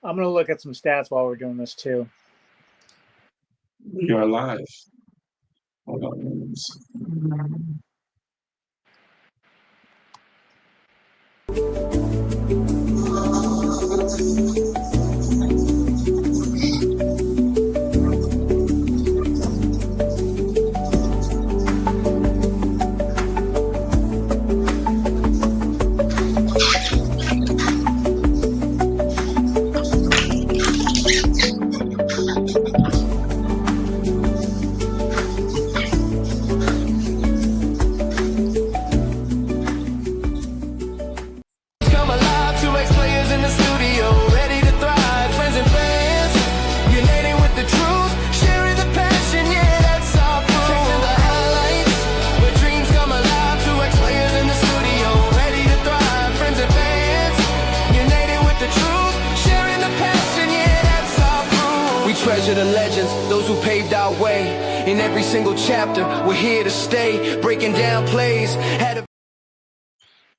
I'm going to look at some stats while we're doing this too. We are live. Hold on. The legends, those who paved our way. In every single chapter, we're here to stay, breaking down plays.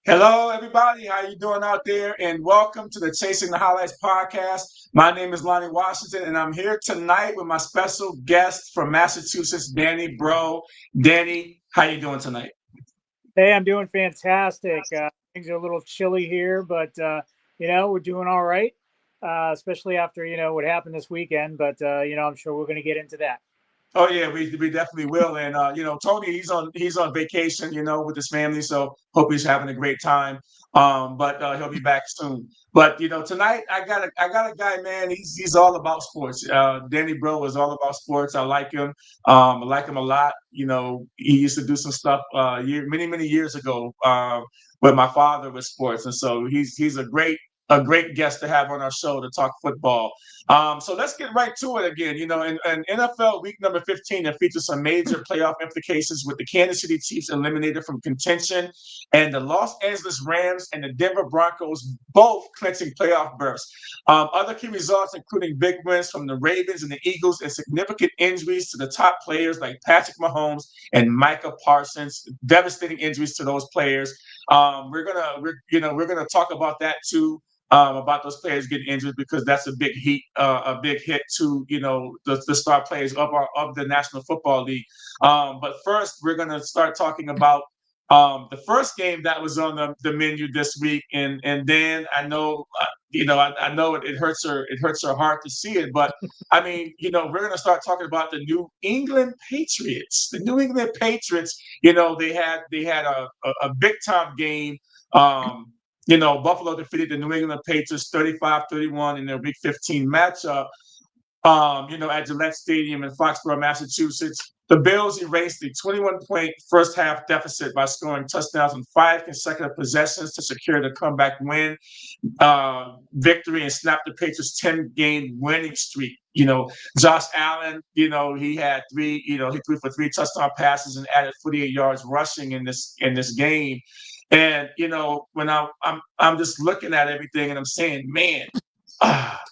Hello, everybody. How you doing out there? And welcome to the Chasing the Highlights podcast. My name is Lonnie Washington, and I'm here tonight with my special guest from Massachusetts, Danny Breault. Danny, how you doing tonight? Hey, I'm doing fantastic. Things are a little chilly here, but we're doing all right. Especially after what happened this weekend, but I'm sure we're going to get into that. Oh yeah, we definitely will. And Tony, he's on vacation, with his family, so hope he's having a great time. But he'll be back soon. But tonight I got a guy, man. He's all about sports. Danny Breault is all about sports. I like him. I like him a lot. He used to do some stuff many years ago with my father with sports, and so he's a great guest to have on our show to talk football. So let's get right to it again. In NFL week number 15, it features some major playoff implications with the Kansas City Chiefs eliminated from contention and the Los Angeles Rams and the Denver Broncos both clinching playoff berths. Other key results, including big wins from the Ravens and the Eagles and significant injuries to the top players like Patrick Mahomes and Micah Parsons, devastating injuries to those players. We're gonna talk about that too. About those players getting injured because that's a big hit to the star players of the National Football League. But first, we're going to start talking about the first game that was on the menu this week, and then I know I know it hurts her heart to see it, but I mean we're going to start talking about the New England Patriots. The New England Patriots, they had a big time game. Buffalo defeated the New England Patriots 35-31 in their Week 15 matchup, at Gillette Stadium in Foxborough, Massachusetts. The Bills erased the 21-point first half deficit by scoring touchdowns on 5 consecutive possessions to secure the comeback win victory and snap the Patriots' 10-game winning streak. Josh Allen, he had he threw for 3 touchdown passes and added 48 yards rushing in this game. And when I'm just looking at everything and I'm saying, man,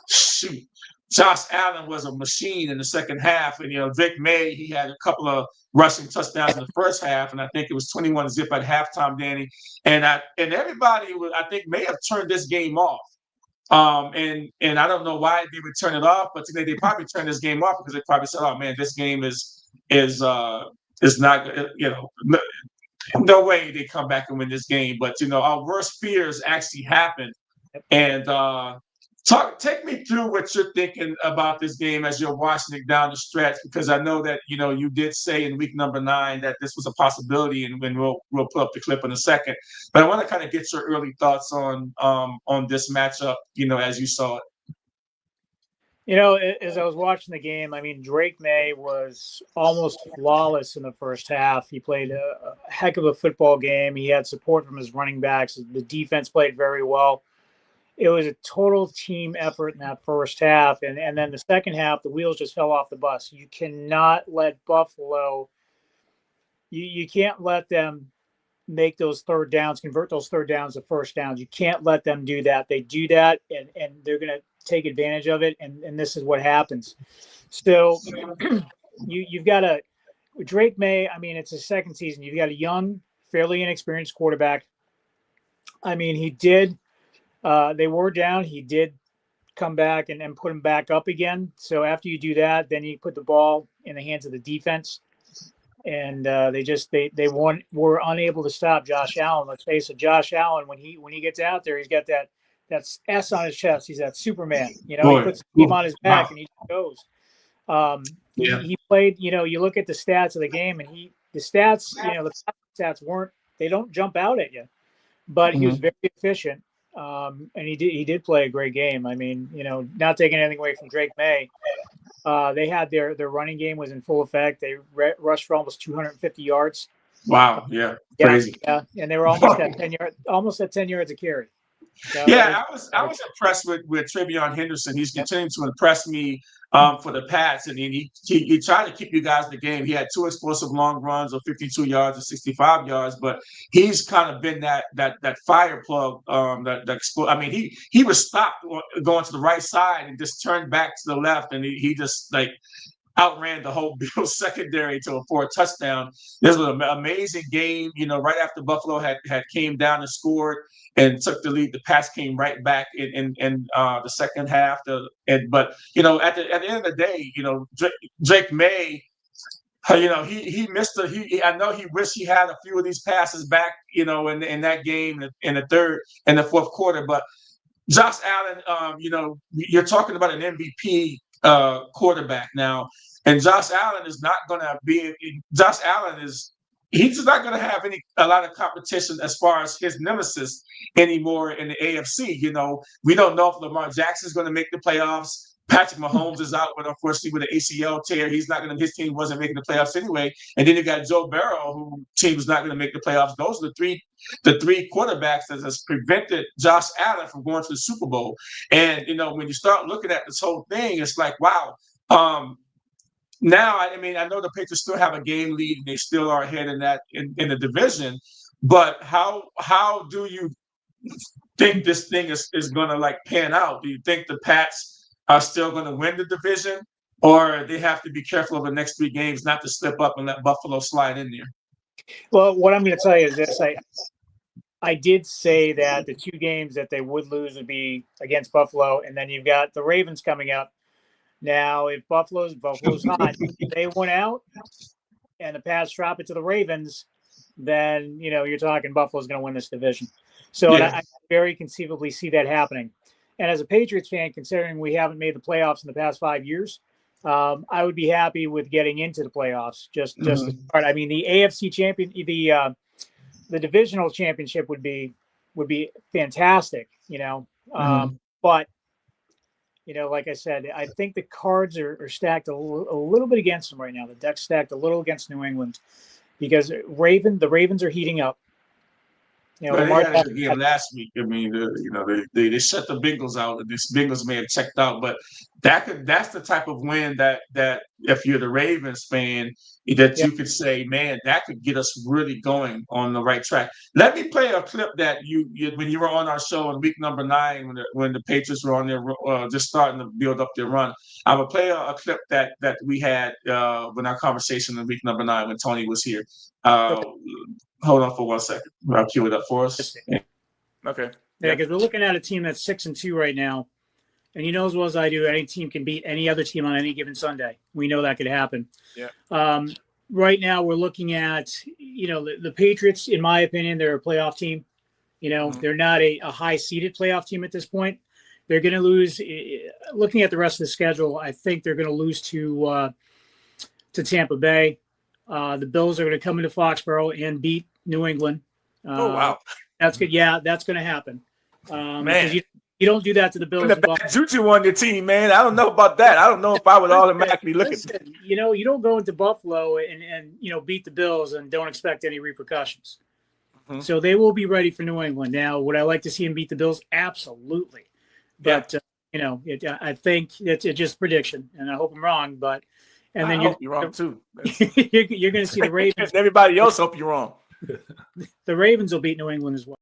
shoot, Josh Allen was a machine in the second half, and Vic May, he had a couple of rushing touchdowns in the first half, and I think it was 21-0 at halftime, Danny. And everybody I think may have turned this game off. And I don't know why they would turn it off, but today they probably turned this game off because they probably said, oh man, this game is not no way they come back and win this game. But our worst fears actually happened. And take me through what you're thinking about this game as you're watching it down the stretch, because I know that you did say in week number 9 that this was a possibility, and we'll put up the clip in a second. But I want to kind of get your early thoughts on this matchup, as you saw it. As I was watching the game, I mean, Drake May was almost flawless in the first half. He played a heck of a football game. He had support from his running backs. The defense played very well. It was a total team effort in that first half. And then the second half, the wheels just fell off the bus. You cannot let Buffalo, you can't let them make those third downs, convert those third downs to first downs. You can't let them do that. They do that, and they're going to take advantage of it, and this is what happens. So you've got Drake May. I mean, it's his second season. You've got a young, fairly inexperienced quarterback. I mean, he did. They were down. He did come back and put them back up again. So after you do that, then you put the ball in the hands of the defense, and they were unable to stop Josh Allen. Let's face it, Josh Allen when he gets out there, he's got that S on his chest. He's that Superman. You know, he puts the team on his back and he goes. He played. You know, you look at the stats of the game, and the stats they don't jump out at you, but he was very efficient. And he did play a great game. I mean, you know, not taking anything away from Drake May. They had their running game was in full effect. They rushed for almost 250 yards. Wow. Yeah. Crazy. Yeah. And they were almost at 10 yards a carry. So I was impressed with Travion Henderson. He's continuing to impress me for the Pats, and he tried to keep you guys in the game. He had 2 explosive long runs of 52 yards and 65 yards, but he's kind of been that fire plug. I mean, he was stopped going to the right side and just turned back to the left, and he just like outran the whole Bills secondary for a touchdown. This was an amazing game. You know, right after Buffalo had came down and scored and took the lead, the Pats came right back in the second half. But you know, at the end of the day, you know, Drake May, you know, he missed I know he wished he had a few of these passes back, you know, in that game in the third and the fourth quarter. But Josh Allen, you know, you're talking about an MVP quarterback now. And Josh Allen is not going to be. Josh Allen he's not going to have a lot of competition as far as his nemesis anymore in the AFC. You know, we don't know if Lamar Jackson is going to make the playoffs. Patrick Mahomes is out, but unfortunately with an ACL tear, he's not going to. His team wasn't making the playoffs anyway. And then you got Joe Burrow, who team is not going to make the playoffs. Those are the three quarterbacks that has prevented Josh Allen from going to the Super Bowl. And you know, when you start looking at this whole thing, it's like, wow. Now, I mean, I know the Patriots still have a game lead and they still are ahead in the division, but how do you think this thing is going to like pan out? Do you think the Pats are still going to win the division, or they have to be careful over the next 3 games not to slip up and let Buffalo slide in there? Well, what I'm going to tell you is this: I did say that the 2 games that they would lose would be against Buffalo, and then you've got the Ravens coming up. Now, if Buffalo's hot, they went out, and the Pats drop it to the Ravens, then you know you're talking Buffalo's going to win this division. So I very conceivably see that happening. And as a Patriots fan, considering we haven't made the playoffs in the past 5 years, I would be happy with getting into the playoffs. Just to start. I mean, the AFC champion, the divisional championship would be fantastic. You know, but. You know, like I said, I think the cards are stacked a little bit against them right now. The deck's stacked a little against New England because the Ravens are heating up. You know, they had a good game last week. I mean, you know, they shut the Bengals out. This Bengals may have checked out, but that's the type of win that if you're the Ravens fan, that you could say, man, that could get us really going on the right track. Let me play a clip that you when you were on our show in week number 9 when the Patriots were on their just starting to build up their run. I will play a clip that we had when our conversation in week number 9 when Tony was here. Hold on for 1 second. I'll cue it up for us. Okay. Yeah, because we're looking at a team that's 6-2 right now. And you know as well as I do, any team can beat any other team on any given Sunday. We know that could happen. Yeah. Right now, we're looking at, you know, the Patriots, in my opinion, they're a playoff team. You know, they're not a high-seeded playoff team at this point. They're going to lose. Looking at the rest of the schedule, I think they're going to lose to Tampa Bay. The Bills are going to come into Foxborough and beat New England. Oh, wow. That's good. Yeah, that's going to happen. Man. You don't do that to the Bills. The bad juju on your team, man. I don't know about that. I don't know if I would automatically look at that. You know, you don't go into Buffalo and you know, beat the Bills and don't expect any repercussions. So they will be ready for New England. Now, would I like to see them beat the Bills? Absolutely. But, you know, I think it's just prediction, and I hope I'm wrong. But and then you're wrong, too. You're going to see the Ravens. Everybody else hope you're wrong. The Ravens will beat New England as well.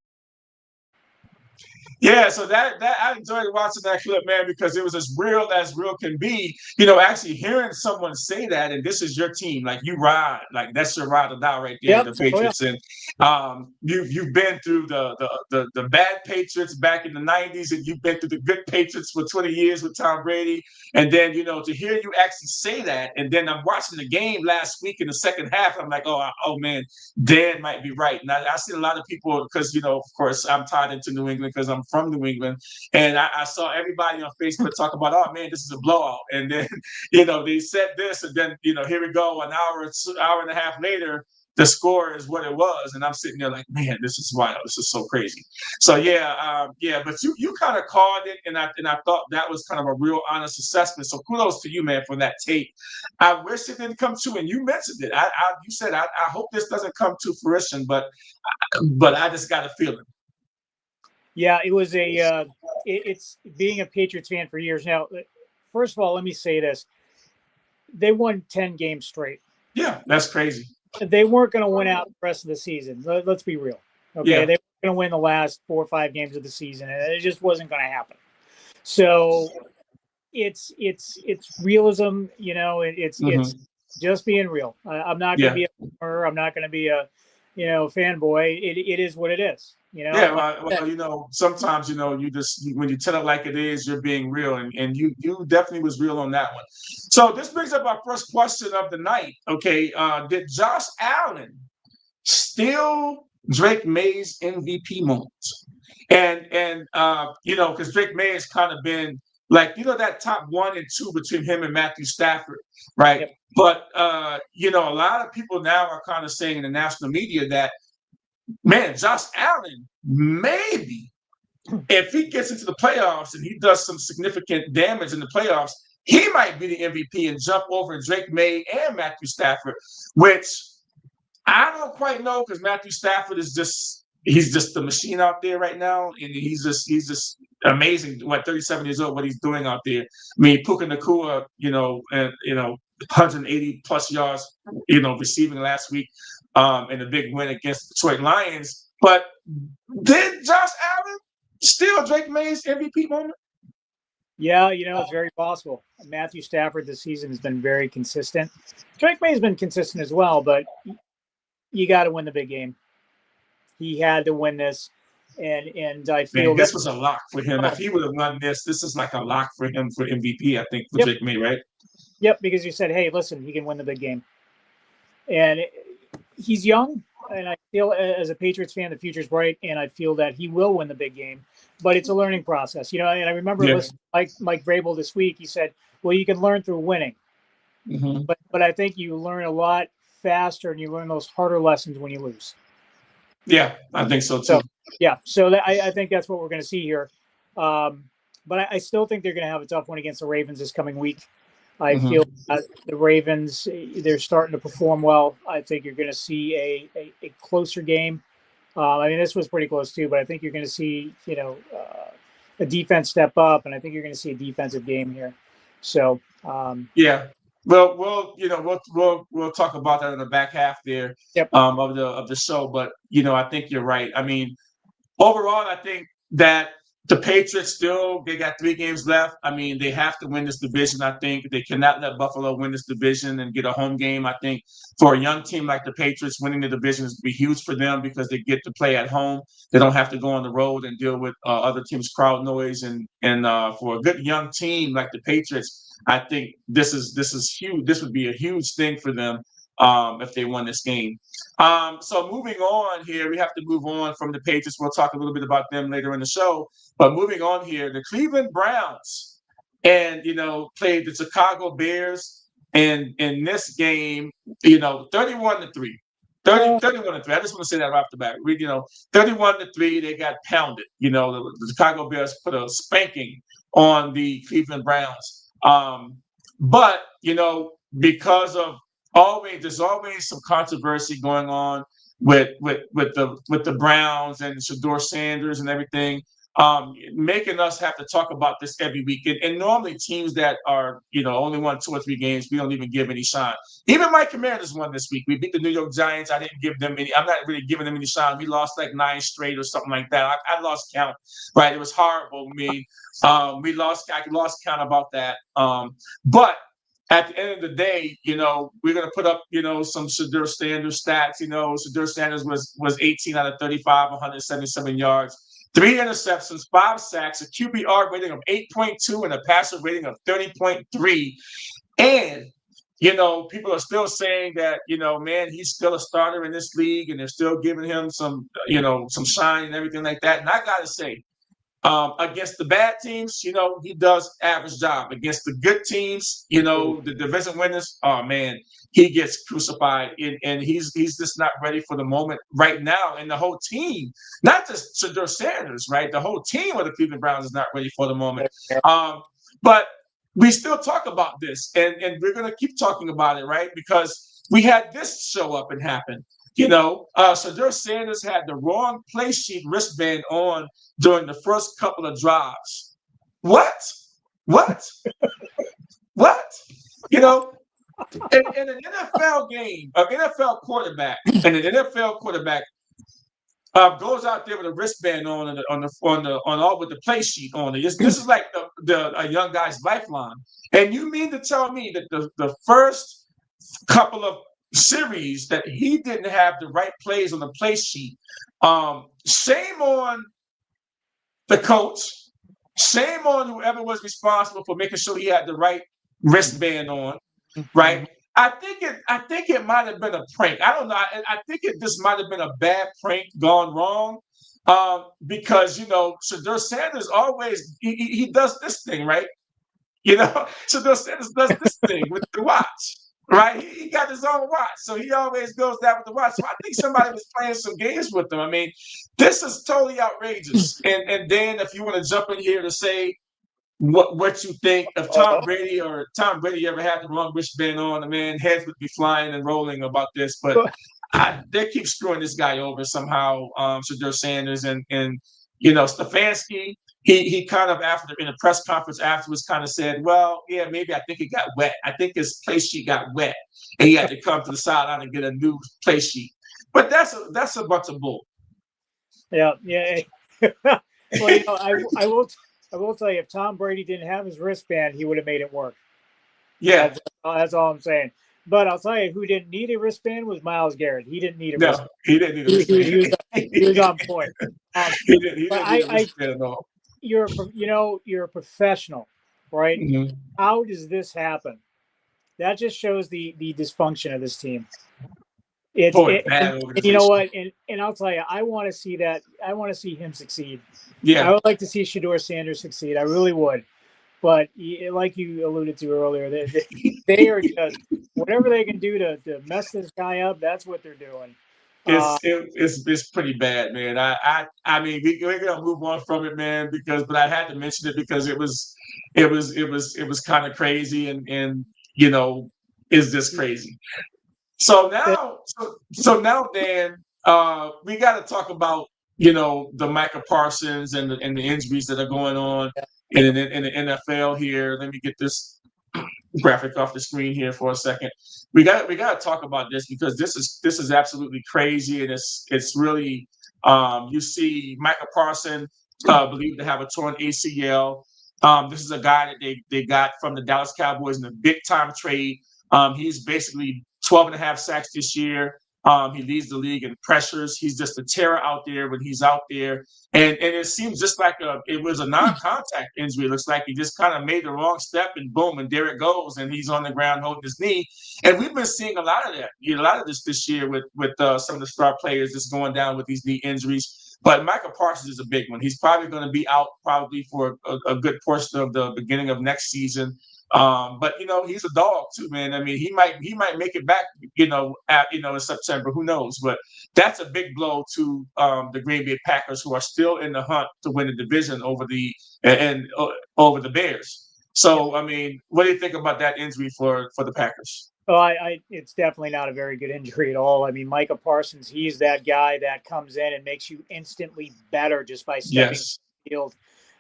Yeah, so that I enjoyed watching that clip, man, because it was as real can be. Actually hearing someone say that, and this is your team, like you ride, like that's your ride or die right there, Yep. the Oh, yeah. Patriots. And you've been through the bad Patriots back in the '90s, and you've been through the good Patriots for 20 years with Tom Brady. And then to hear you actually say that, and then I'm watching the game last week in the second half, I'm like, oh man, Dan might be right. And I see a lot of people because of course I'm tied into New England because I'm from New England, and I saw everybody on Facebook talk about, oh man, this is a blowout, and then they said this, and then here we go, an hour and a half later, the score is what it was, and I'm sitting there like, man, this is wild, this is so crazy. So yeah, but you kind of called it, and I thought that was kind of a real honest assessment. So kudos to you, man, for that tape. I wish it didn't come true, and you mentioned it. You said I hope this doesn't come to fruition, but I just got a feeling. Yeah, it was it's being a Patriots fan for years now. First of all, let me say this: they won 10 games straight. Yeah, that's crazy. They weren't going to win out the rest of the season. Let's be real. Okay, Yeah. they were going to win the last 4 or 5 games of the season, and it just wasn't going to happen. So it's realism. It's just being real. I'm not going to be a homer. I'm not going to be a fanboy. It is what it is. Yeah, well, sometimes you just when you tell it like it is, you're being real, and you definitely was real on that one. So this brings up our first question of the night. Okay, did Josh Allen steal Drake May's MVP moment? And because Drake May has kind of been like that top 1 and 2 between him and Matthew Stafford, right? Yep. But a lot of people now are kind of saying in the national media that, man, Josh Allen, maybe if he gets into the playoffs and he does some significant damage in the playoffs, he might be the MVP and jump over Drake May and Matthew Stafford, which I don't quite know because Matthew Stafford is he's just the machine out there right now, and he's just amazing. 37 years old, what he's doing out there. I mean, Puka Nacua, and 180 plus yards, receiving last week, in a big win against the Detroit Lions. But did Josh Allen steal Drake May's MVP moment? Yeah, it's very possible. Matthew Stafford this season has been very consistent. Drake May has been consistent as well, but you got to win the big game. He had to win this, and I feel this was a lock for him. If he would have won this is like a lock for him for MVP, I think, for Drake May, right? Yep, because you said, hey, listen, he can win the big game. And he's young, and I feel as a Patriots fan, the future's bright, and I feel that he will win the big game. But it's a learning process, And I remember listening to Mike Breault this week. He said, well, you can learn through winning. Mm-hmm. But I think you learn a lot faster, and you learn those harder lessons when you lose. Yeah, I think so too. So I think that's what we're going to see here. But I still think they're going to have a tough one against the Ravens this coming week. I feel that the Ravens, they're starting to perform well. I think you're going to see a closer game. This was pretty close too, but I think you're going to see, a defense step up, and I think you're going to see a defensive game here. So, yeah. Well, we'll talk about that in the back half there of the show. But I think you're right. I mean, overall, I think that the Patriots they got 3 games left. I mean, they have to win this division. I think they cannot let Buffalo win this division and get a home game. I think for a young team like the Patriots, winning the division is be huge for them because they get to play at home. They don't have to go on the road and deal with other teams' crowd noise. And for a good young team like the Patriots, I think this is huge. This would be a huge thing for them if they won this game. So moving on here, we have to move on from the Patriots. We'll talk a little bit about them later in the show. But moving on here, the Cleveland Browns and played the Chicago Bears, and in this game, 31-3. 31-3. I just want to say that right off the bat. 31-3, they got pounded. The Chicago Bears put a spanking on the Cleveland Browns. But because of there's always some controversy going on with the Browns and Shador Sanders and everything. making us have to talk about this every week. And normally teams that are, only won 2 or 3 games, we don't even give any shine. Even my Commanders won this week. We beat the New York Giants. I didn't give them any. I'm not really giving them any shine. We lost like 9 straight or something like that. I lost count. Right? It was horrible. I mean, I lost count about that. But at the end of the day, we're going to put up, some Shadur Sanders stats. Shadur Sanders was 18 out of 35, 177 yards. 3 interceptions, 5 sacks, a QBR rating of 8.2 and a passer rating of 30.3. And, people are still saying that, man, he's still a starter in this league and they're still giving him some shine and everything like that. And I got to say, against the bad teams, he does average job. Against the good teams, the division winners, oh man, he gets crucified, and he's just not ready for the moment right now. And the whole team, not just Shadur Sanders, right? The whole team of the Cleveland Browns is not ready for the moment. But we still talk about this, and we're going to keep talking about it, right? Because we had this show up and happen. Shadur Sanders had the wrong play sheet wristband on during the first couple of drives. What? In an NFL game, an NFL quarterback, goes out there with a wristband on with the play sheet on it. This is like a young guy's lifeline. And you mean to tell me that the first couple of series that he didn't have the right plays on the play sheet? Shame on the coach. Shame on whoever was responsible for making sure he had the right wristband on, right? I think it might have been a prank. I don't know. I think it just might have been a bad prank gone wrong, because Shadur Sanders always he does this thing, right? Shadur Sanders does this thing with the watch, right? He got his own watch, so he always goes down with the watch. So I think somebody was playing some games with him. I mean, this is totally outrageous. And then if you want to jump in here to say what you think if Tom Brady ever had the wrong wristband on, man, heads would be flying and rolling about this. But they keep screwing this guy over somehow, Shadur Sanders and Stefanski. He kind of in a press conference afterwards kind of said, well, yeah, maybe I think it got wet. I think his play sheet got wet, and he had to come to the sideline and get a new play sheet. But that's a bunch of bull. Yeah. Well, I will tell you, if Tom Brady didn't have his wristband, he would have made it work. Yeah. That's all I'm saying. But I'll tell you, who didn't need a wristband was Myles Garrett. He didn't need a wristband. He didn't need a wristband. He was on point. He didn't need a wristband at all. You're a professional, right? Mm-hmm. How does this happen? That just shows the dysfunction of this team. And you know what? And I'll tell you, I want to see that. I want to see him succeed. Yeah, I would like to see Shadur Sanders succeed. I really would. But like you alluded to earlier, they are just whatever they can do to mess this guy up. That's what they're doing. It's pretty bad, man. I mean, we're gonna move on from it, man. But I had to mention it because it was kind of crazy, and is this crazy? So now, Dan, we got to talk about the Micah Parsons and the injuries that are going on in the NFL here. Let me get this graphic off the screen here for a second. We got to talk about this because this is absolutely crazy, and it's really you see Micah Parsons believed to have a torn ACL. This is a guy that they got from the Dallas Cowboys in a big time trade. He's basically 12 and a half sacks this year. He leads the league in pressures. He's just a terror out there when he's out there. And it seems just like it was a non-contact injury. It looks like he just kind of made the wrong step and boom, and there it goes. And he's on the ground holding his knee. And we've been seeing a lot of that, a lot of this year with some of the star players just going down with these knee injuries. But Micah Parsons is a big one. He's probably going to be out for a good portion of the beginning of next season. But he's a dog too, man. I mean, he might make it back, in September. Who knows? But that's a big blow to the Green Bay Packers, who are still in the hunt to win the division over the Bears. So, I mean, what do you think about that injury for the Packers? Well, it's definitely not a very good injury at all. I mean, Micah Parsons, he's that guy that comes in and makes you instantly better just by stepping field.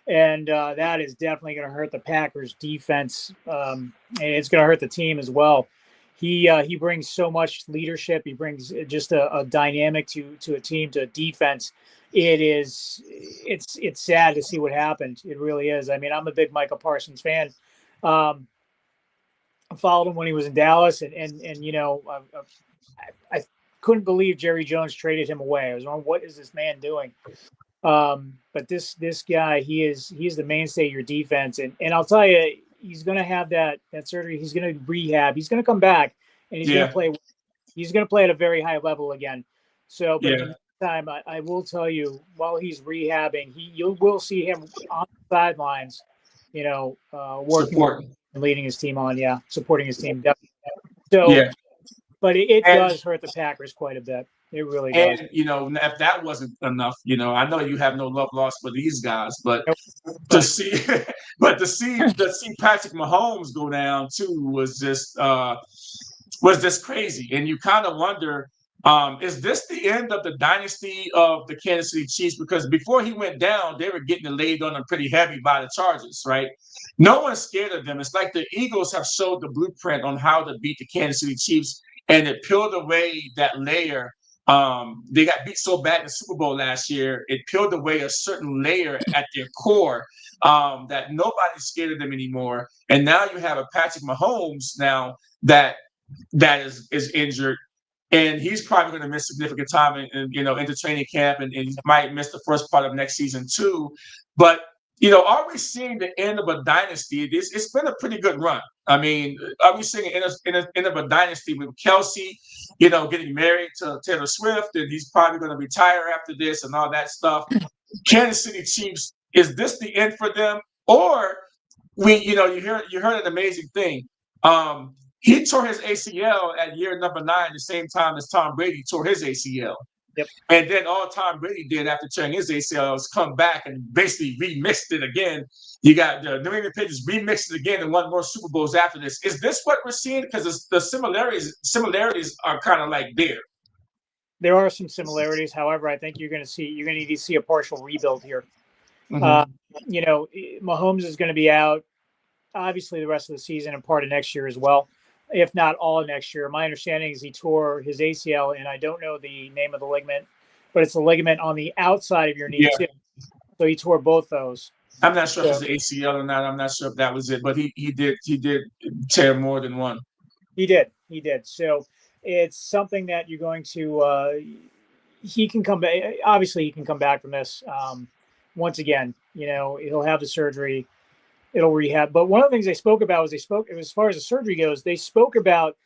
And that is definitely going to hurt the Packers defense. And it's going to hurt the team as well. He brings so much leadership. He brings just a dynamic to a team, to a defense. It's sad to see what happened. It really is. I mean, I'm a big Michael Parsons fan. I followed him when he was in Dallas, and I couldn't believe Jerry Jones traded him away. I was wondering, what is this man doing? But this guy, he's the mainstay of your defense, and I'll tell you, he's going to have that surgery. He's going to rehab. He's going to come back, and he's going to play. He's going to play at a very high level again. So, but in the meantime, I will tell you, while he's rehabbing, you will see him on the sidelines, working and leading his team on, supporting his team. So, but it does hurt the Packers quite a bit. It really does. And if that wasn't enough, I know you have no love lost for these guys, but to see Patrick Mahomes go down too was just crazy. And you kind of wonder, is this the end of the dynasty of the Kansas City Chiefs? Because before he went down, they were getting it laid on them pretty heavy by the Chargers, right? No one's scared of them. It's like the Eagles have showed the blueprint on how to beat the Kansas City Chiefs, and it peeled away that layer. They got beat so bad in the Super Bowl last year, it peeled away a certain layer at their core that nobody's scared of them anymore. And now you have a Patrick Mahomes now that is injured, and he's probably going to miss significant time into training camp, and he might miss the first part of next season too. But are we seeing the end of a dynasty? It's been a pretty good run. I mean, are we seeing the end of a dynasty with Kelsey, getting married to Taylor Swift, and he's probably going to retire after this and all that stuff? Kansas City Chiefs, is this the end for them? Or you heard an amazing thing. He tore his ACL at year number 9, the same time as Tom Brady tore his ACL. Yep. And then all Tom Brady did after tearing his ACL was come back and basically remixed it again. You got the New England Patriots remixed it again and won more Super Bowls after this. Is this what we're seeing? Because the similarities are kind of like there. There are some similarities. However, I think you're going to need to see a partial rebuild here. Mm-hmm. Mahomes is going to be out, obviously, the rest of the season and part of next year as well, if not all of next year. My understanding is he tore his ACL, and I don't know the name of the ligament, but it's a ligament on the outside of your knee too. So he tore both those. I'm not sure if it's the ACL or not. I'm not sure if that was it, but he did tear more than one. He did. So it's something that you're going to. He can come back. Obviously, he can come back from this. Once again, he'll have the surgery. It'll rehab. But one of the things they spoke about was as far as the surgery goes, they spoke about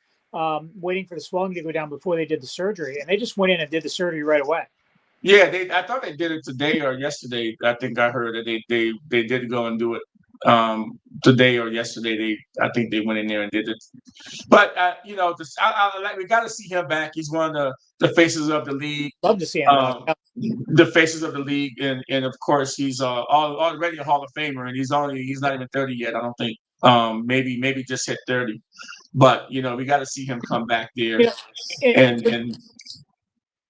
waiting for the swelling to go down before they did the surgery, and they just went in and did the surgery right away. Yeah, I thought they did it today or yesterday. I think I heard that they did go and do it today or yesterday. I think they went in there and did it. But we got to see him back. He's one of the faces of the league. Love to see him back. The faces of the league, and of course he's already a Hall of Famer, and he's not even 30 yet. I don't think. Maybe just hit 30. But we got to see him come back there. And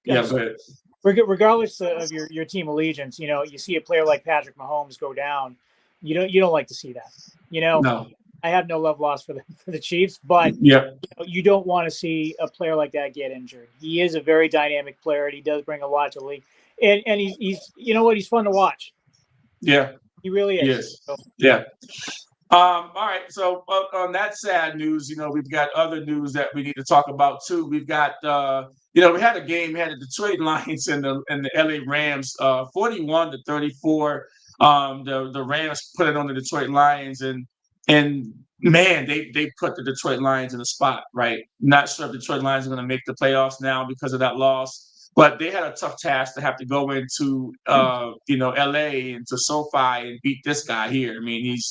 yeah, go ahead. Regardless of your team allegiance, you see a player like Patrick Mahomes go down, you don't like to see that. No. I have no love lost for the Chiefs, but you don't want to see a player like that get injured. He is a very dynamic player, and he does bring a lot to the league. And he's he's fun to watch. Yeah, he really is. Yes. So. Yeah. All right. So on that sad news, we've got other news that we need to talk about too. We've got we had a game. We had the Detroit Lions and the LA Rams, 41-34. The Rams put it on the Detroit Lions, and man, they put the Detroit Lions in a spot, right? Not sure if Detroit Lions are going to make the playoffs now because of that loss. But they had a tough task to have to go into, LA, into SoFi and beat this guy here. I mean, he's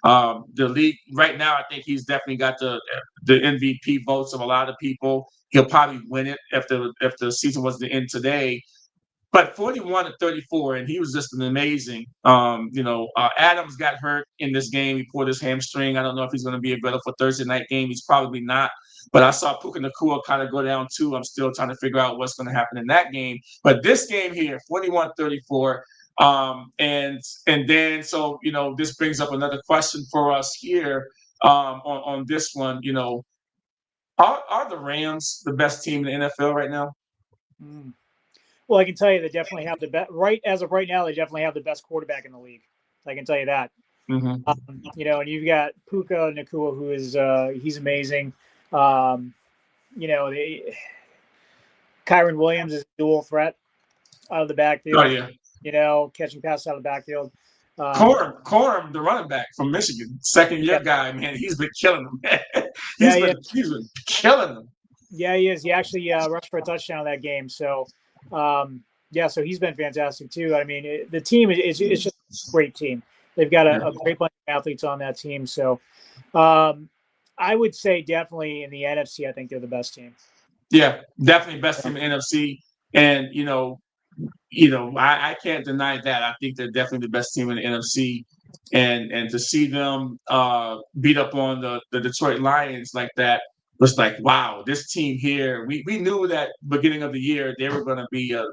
the league right now. I think he's definitely got the MVP votes of a lot of people. He'll probably win it if the season was to end today. But 41-34, and he was just an amazing. Adams got hurt in this game. He pulled his hamstring. I don't know if he's going to be available for Thursday night game. He's probably not. But I saw Puka Nacua kind of go down too. I'm still trying to figure out what's going to happen in that game. But this game here, 41-34, And then so this brings up another question for us here on this one. Are the Rams the best team in the NFL right now? Mm. Well, I can tell you they definitely have the best. Right as of right now, they definitely have the best quarterback in the league. I can tell you that. Mm-hmm. And you've got Puka Nacua, who is he's amazing. Um, Kyron Williams is a dual threat out of the Oh backfield. yeah. Catching passes out of the backfield. Corum, the running back from Michigan, second year Yeah, guy, man, he's been killing them. yeah, He's been killing them. yeah, he is. He actually rushed for a touchdown in that game. So, so he's been fantastic too. I mean, the team is it's just a great team. They've got a great bunch of athletes on that team. So, I would say definitely in the NFC, I think they're the best team. Yeah, definitely best team in the NFC. And I can't deny that. I think they're definitely the best team in the NFC. And to see them beat up on the Detroit Lions like that was like, wow, this team here. We knew that beginning of the year they were going to be a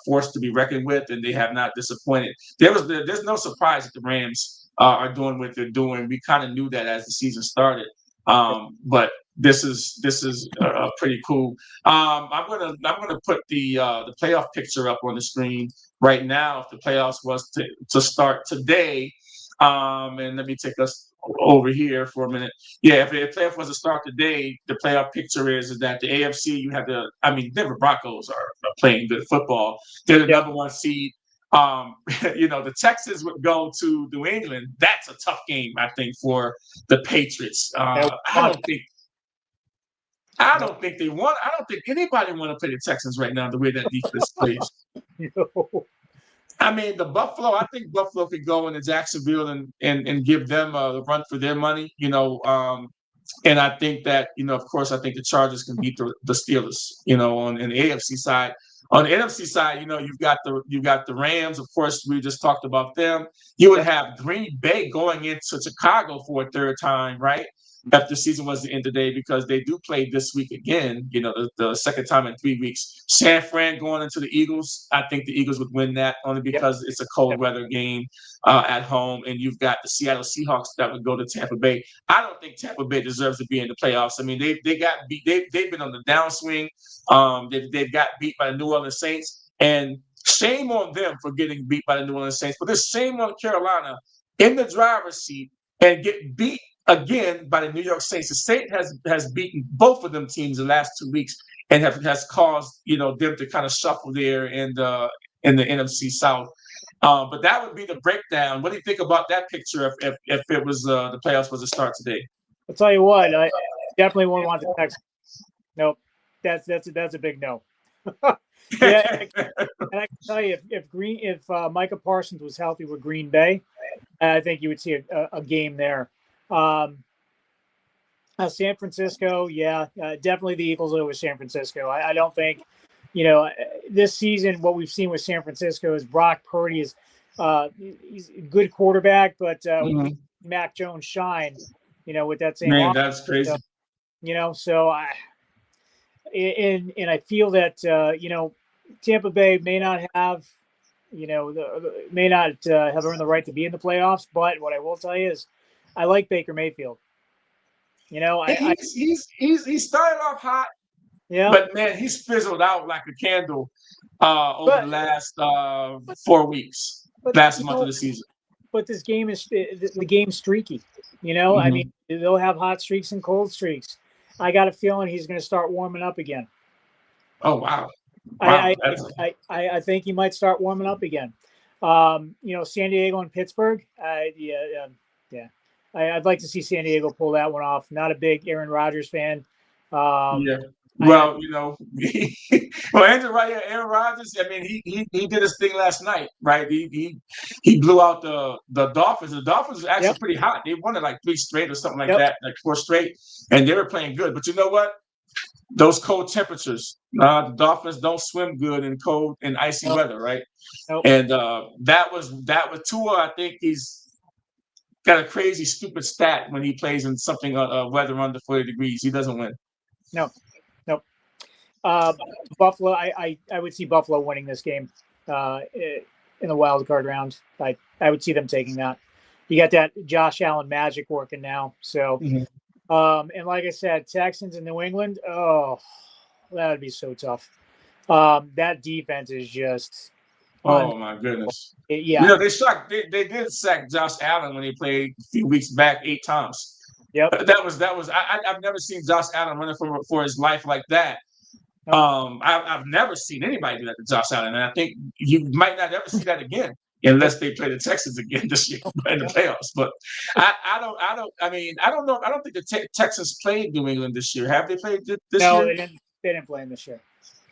force to be reckoned with, and they have not disappointed. There's no surprise that the Rams are doing what they're doing. We kind of knew that as the season started. But this is pretty cool. I'm gonna put the playoff picture up on the screen right now. If the playoffs was to start today, and let me take us over here for a minute. Yeah, if the playoff was to start today, the playoff picture is that the AFC you have Denver Broncos are playing good football. They're the number one seed. The Texans would go to New England. That's a tough game, I think, for the Patriots. I don't think they want. I don't think anybody want to play the Texans right now. The way that defense plays. I mean, I think Buffalo could go into Jacksonville and give them a run for their money. And I think that of course, I think the Chargers can beat the Steelers. On the AFC side. On the NFC side, you've got the Rams. Of course, we just talked about them. You would have Green Bay going into Chicago for a third time, right? If the season was to end today, because they do play this week again, the second time in 3 weeks. San Fran going into the Eagles. I think the Eagles would win that only because it's a cold weather game at home. And you've got the Seattle Seahawks that would go to Tampa Bay. I don't think Tampa Bay deserves to be in the playoffs. I mean, they got beat. They've been on the downswing. They've got beat by the New Orleans Saints. And shame on them for getting beat by the New Orleans Saints. But there's shame on Carolina in the driver's seat and get beat again by the New York Saints. The Saints has beaten both of them teams the last 2 weeks and has caused them to kind of shuffle there in the NFC South. But that would be the breakdown. What do you think about that picture if it was the playoffs was to start today? I'll tell you what, I definitely wouldn't want the Texans. Nope, that's a big no. Yeah, and I can tell you if Micah Parsons was healthy with Green Bay, I think you would see a game there. San Francisco, definitely the Eagles over San Francisco. I don't think, this season what we've seen with San Francisco is Brock Purdy is he's a good quarterback, but Mac Jones shine, with that same man, that's crazy. So I feel that Tampa Bay may not have may not have earned the right to be in the playoffs, but what I will tell you is I like Baker Mayfield. He started off hot, but man, he's fizzled out like a candle over the last 4 weeks, last month of the season. But this game is the game's streaky. I mean, they'll have hot streaks and cold streaks. I got a feeling he's going to start warming up again. Oh wow! I think he might start warming up again. San Diego and Pittsburgh. I'd like to see San Diego pull that one off. Not a big Aaron Rodgers fan. Well, Aaron Rodgers. I mean, he did his thing last night, right? He blew out the Dolphins. The Dolphins were actually pretty hot. They won it like 3 straight or something like that, like 4 straight, and they were playing good. But you know what? Those cold temperatures. The Dolphins don't swim good in cold and icy weather, right? And that was Tua. I think he's got a crazy, stupid stat when he plays in something weather under 40 degrees. He doesn't win. No. Buffalo. I would see Buffalo winning this game. in the wild card round. I would see them taking that. You got that Josh Allen magic working now. So, and like I said, Texans in New England. Oh, that would be so tough. That defense is just. Oh my goodness. Yeah. They did sack Josh Allen when he played a few weeks back 8 times. Yep. I've never seen Josh Allen running for his life like that. I've never seen anybody do that to Josh Allen, and I think you might not ever see that again unless they play the Texans again this year in the playoffs. But I don't know. I don't think the Texans played New England this year. Have they played this year? No, they didn't play him this year.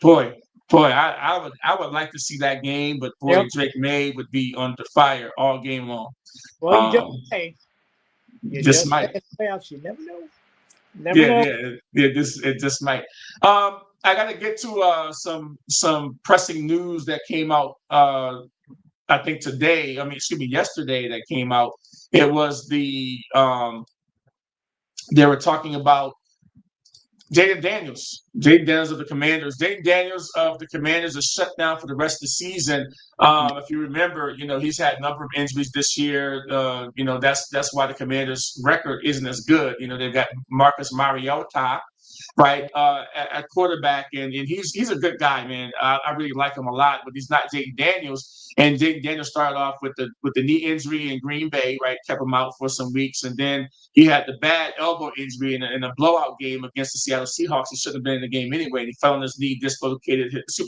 Boy, I would like to see that game, but boy, Drake May would be under fire all game long. Well, you just may. You just might. Playoffs, you never know. It just might. I got to get to some pressing news that came out. I think yesterday that came out. It was they were talking about Jaden Daniels of the Commanders. Jaden Daniels of the Commanders is shut down for the rest of the season. If you remember, he's had a number of injuries this year. That's why the Commanders' record isn't as good. They've got Marcus Mariota, right, at quarterback, and he's a good guy, man. I really like him a lot, but he's not Jaden Daniels. And Jaden Daniels started off with the knee injury in Green Bay, right, kept him out for some weeks, and then he had the bad elbow injury in a blowout game against the Seattle Seahawks. He shouldn't have been in the game anyway. And he fell on his knee, he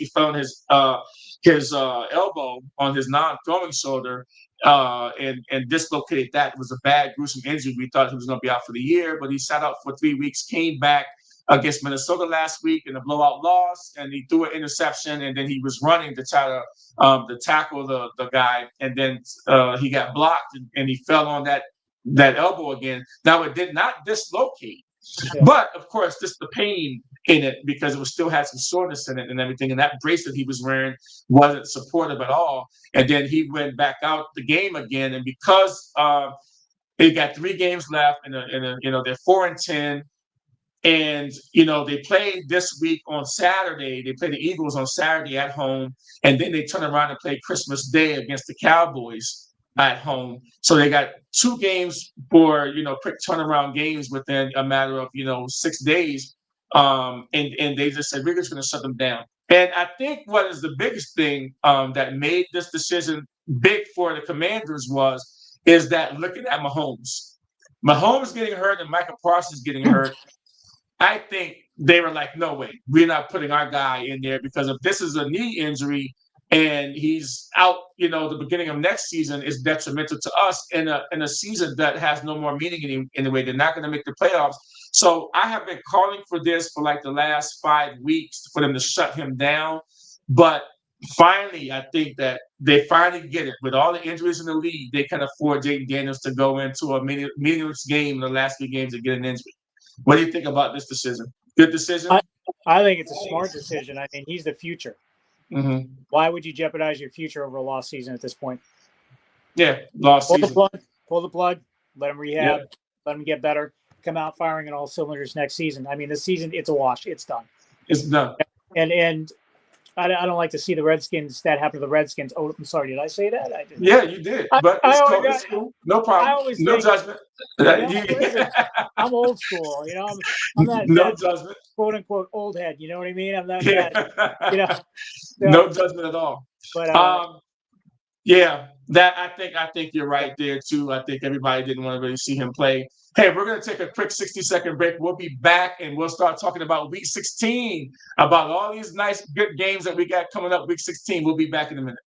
fell on his elbow on his non-throwing shoulder, and dislocated that. It was a bad, gruesome injury. We thought he was going to be out for the year, but he sat out for 3 weeks, came back against Minnesota last week in a blowout loss, and he threw an interception, and then he was running to try to tackle the guy, and then he got blocked, and he fell on that elbow again. Now, it did not dislocate, but of course, just the pain in it, because it still had some soreness in it and everything, and that bracelet he was wearing wasn't supportive at all. And then he went back out the game again, and because they got 3 games left, and they're 4-10. And, they played this week on Saturday. They played the Eagles on Saturday at home. And then they turn around and play Christmas Day against the Cowboys at home. So they got 2 games for, quick turnaround games within a matter of, 6 days. And they just said, we're just going to shut them down. And I think what is the biggest thing that made this decision big for the Commanders is that looking at Mahomes getting hurt and Michael Parsons getting hurt, I think they were like, no way, we're not putting our guy in there, because if this is a knee injury and he's out, the beginning of next season is detrimental to us in a season that has no more meaning anyway. They're not going to make the playoffs. So I have been calling for this for like the last 5 weeks for them to shut him down. But finally, I think that they finally get it. With all the injuries in the league, they can afford Jaden Daniels to go into a meaningless game in the last 3 games and get an injury. What do you think about this decision? Good decision? I think it's a smart decision. I mean, he's the future. Mm-hmm. Why would you jeopardize your future over a lost season at this point? Yeah, lost season. Pull the plug. Let him rehab. Let him get better. Come out firing on all cylinders next season. I mean, this season, it's a wash. It's done. It's done. And I don't like to see the Redskins, that happen to the Redskins. Oh, I'm sorry. Did I say that? I didn't. Yeah, you did. But it's cool. No problem. No judgment. I'm old school. I'm not no judgment. Quote unquote old head. You know what I mean? I'm not that. No judgment at all. But that I think you're right there too. I think everybody didn't want to really see him play. Hey, we're going to take a quick 60-second break. We'll be back, and we'll start talking about Week 16, about all these nice, good games that we got coming up Week 16. We'll be back in a minute.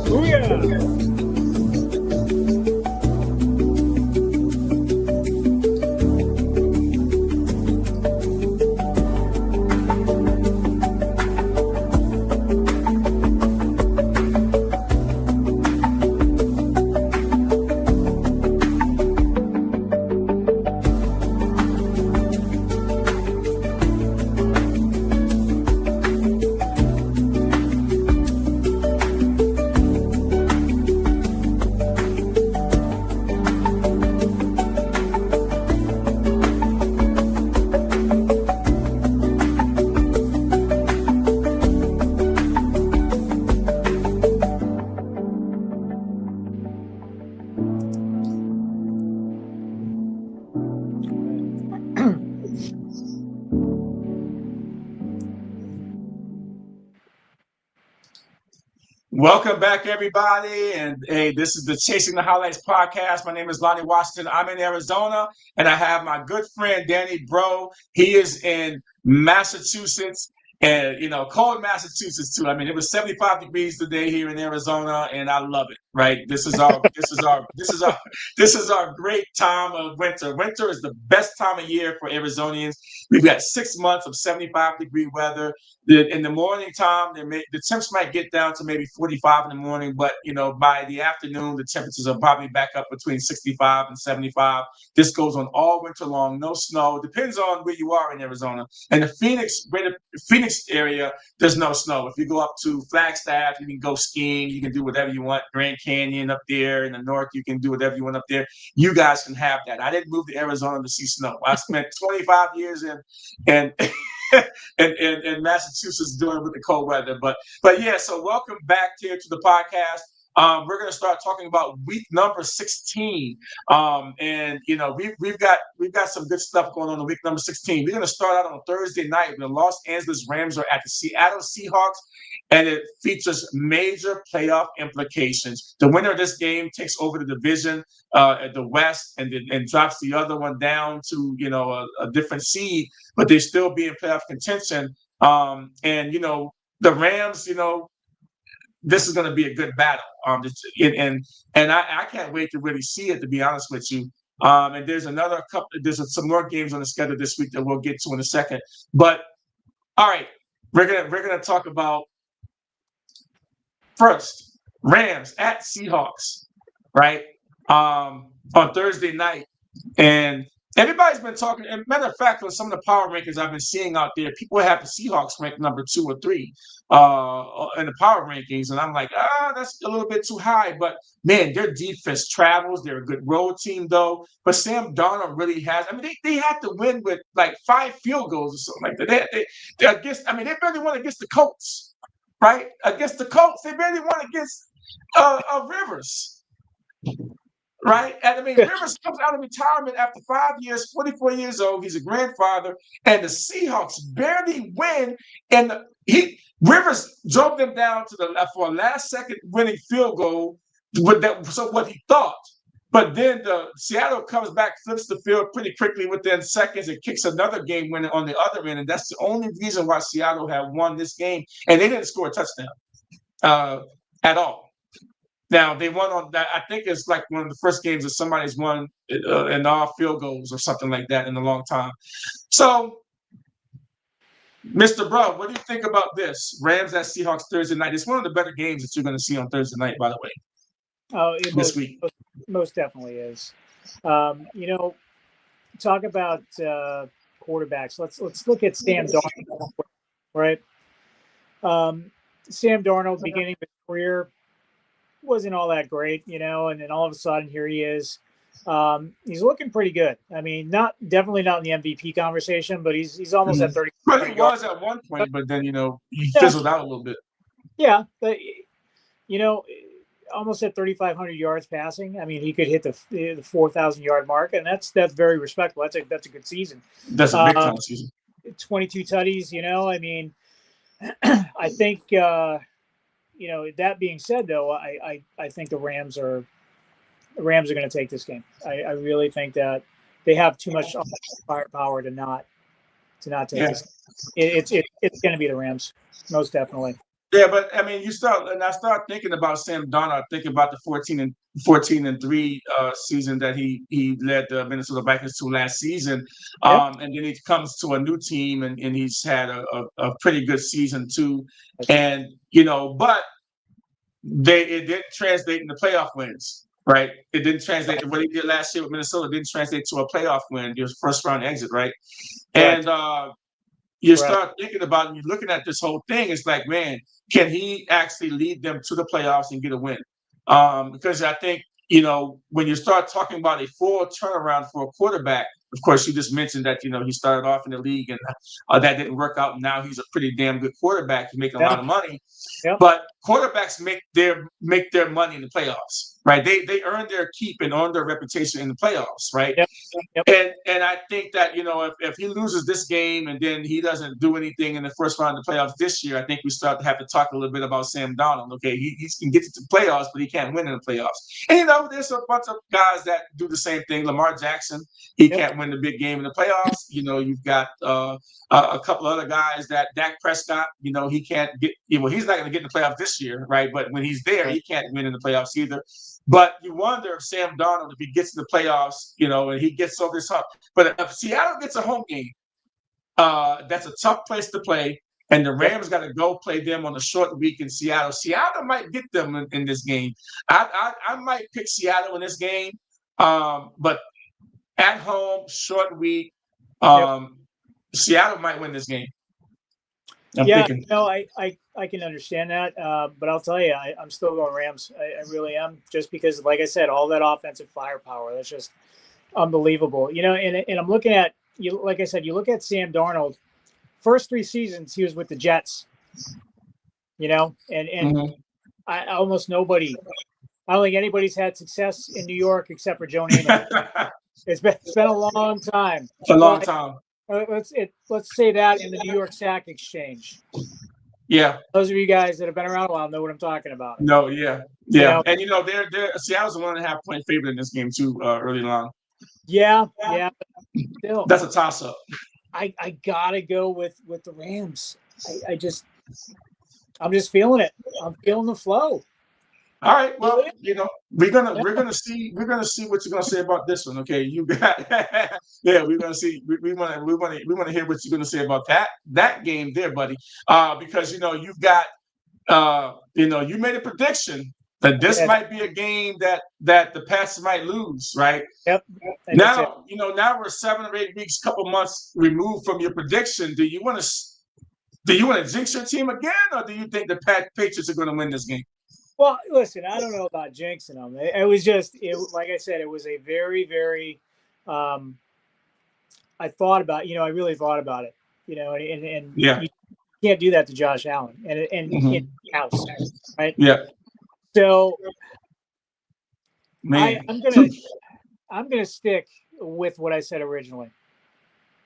Booyah! Welcome back, everybody. And hey, this is the Chasing the Highlights podcast. My name is Lonnie Washington. I'm in Arizona, and I have my good friend Danny Breault. He is in Massachusetts, and cold Massachusetts too. I mean, it was 75 degrees today here in Arizona, and I love it. Right? This is our great time of winter. Winter is the best time of year for Arizonians. We've got 6 months of 75-degree weather. In the morning time, the temps might get down to maybe 45 in the morning, but by the afternoon, the temperatures are probably back up between 65 and 75. This goes on all winter long. No snow. Depends on where you are in Arizona. And the greater Phoenix area, there's no snow. If you go up to Flagstaff, you can go skiing. You can do whatever you want. Grand Canyon up there in the north, you can do whatever you want up there. You guys can have that. I didn't move to Arizona to see snow. I spent 25 years in and Massachusetts doing with the cold weather. But yeah, so welcome back here to the podcast. We're going to start talking about week number 16. And we've got some good stuff going on in week number 16. We're going to start out on Thursday night. The Los Angeles Rams are at the Seattle Seahawks, and it features major playoff implications. The winner of this game takes over the division at the West and drops the other one down to a different seed, but they still be in playoff contention. And the Rams, this is going to be a good battle. And I can't wait to really see it, to be honest with you. And there's some more games on the schedule this week that we'll get to in a second. But all right, we're gonna talk about first Rams at Seahawks, right? On Thursday night. And everybody's been talking. And matter of fact, on some of the power rankings I've been seeing out there, people have the Seahawks ranked number 2 or 3 in the power rankings. And I'm like, that's a little bit too high. But man, their defense travels. They're a good road team, though. But Sam Darnold really has. I mean, they had to win with like 5 field goals or something like that. They barely won against the Colts, right? Against the Colts, they barely won against Rivers. Right? And I mean, Rivers comes out of retirement after 5 years, 44 years old. He's a grandfather, and the Seahawks barely win. And Rivers drove them down to for a last-second winning field goal. So what he thought, but then the Seattle comes back, flips the field pretty quickly within seconds, and kicks another game winner on the other end, and that's the only reason why Seattle had won this game. And they didn't score a touchdown at all. Now, they won on that. I think it's like one of the first games that somebody's won in all field goals or something like that in a long time. So, Mr. Breault, what do you think about this? Rams at Seahawks Thursday night. It's one of the better games that you're going to see on Thursday night, by the way. Oh, this week. Most definitely is. Talk about quarterbacks. Let's look at Sam Darnold, right? Sam Darnold, beginning of his career, wasn't all that great, and then all of a sudden here he is. He's looking pretty good. I mean, definitely not in the MVP conversation, but he's almost at 30. Well, he was at one point, but then he fizzled out a little bit. Yeah, but almost at 3,500 yards passing. I mean, he could hit the 4,000 yard mark, and that's very respectable. That's a good season. That's a big time season. 22 tutties. I mean, I think. That being said, though, I think the Rams are going to take this game. I really think that they have too much firepower to not take this. It's going to be the Rams, most definitely. Yeah, but I mean, I start thinking about Sam Darnold. Thinking about the 14-3 season that he led the Minnesota Vikings to last season, and then he comes to a new team and he's had a pretty good season too, and but it didn't translate into playoff wins, right? It didn't translate to what he did last year with Minnesota. It didn't translate to a playoff win. It was first round exit, right? And you start thinking about and you're looking at this whole thing. It's like, man, can he actually lead them to the playoffs and get a win? Because I think, when you start talking about a full turnaround for a quarterback, of course, you just mentioned that, he started off in the league and that didn't work out. And now he's a pretty damn good quarterback. He's making a lot of money. But quarterbacks make their money in the playoffs, right? They earned their keep and earned their reputation in the playoffs, right? Yep. Yep. And I think that, if he loses this game and then he doesn't do anything in the first round of the playoffs this year, I think we start to have to talk a little bit about Sam Darnold. Okay, he can get to the playoffs, but he can't win in the playoffs. And there's a bunch of guys that do the same thing. Lamar Jackson, he can't win the big game in the playoffs. You've got a couple other guys that Dak Prescott, he can't get. He's not going to get in the playoffs this year, right? But when he's there, he can't win in the playoffs either. But you wonder if Sam Darnold, if he gets in the playoffs, and he gets over this hump. But if Seattle gets a home game, that's a tough place to play. And the Rams got to go play them on a short week in Seattle. Seattle might get them in this game. I might pick Seattle in this game, but at home, short week, Seattle might win this game. I'm thinking. I can understand that, but I'll tell you, I'm still going Rams. I really am, just because, like I said, all that offensive firepower, that's just unbelievable. And I'm looking at you. Like I said, you look at Sam Darnold. First 3 seasons he was with the Jets. And I almost nobody. I don't think anybody's had success in New York except for Joe Namath. It's been a long time. A long time. Let's say that in the New York Sack Exchange. Yeah. Those of you guys that have been around a while know what I'm talking about. No, yeah. And they're Seattle's a 1.5 point favorite in this game too, early on. Yeah. Still, that's a toss up. I gotta go with the Rams. I'm just feeling it. I'm feeling the flow. All right. Well, we're gonna see what you're gonna say about this one. Okay, you got we're gonna see. We want to hear what you're gonna say about that game there, buddy. Because you've got you made a prediction that this might be a game that the Pats might lose, right? Yep. Now we're 7 or 8 weeks, couple months removed from your prediction. Do you want to jinx your team again, or do you think the Patriots are going to win this game? Well, listen, I don't know about jinxing them. It was just, like I said, it was a very, very. I thought about, I really thought about it, and you can't do that to Josh Allen and in the house, right? Yeah. So, man, I'm gonna stick with what I said originally.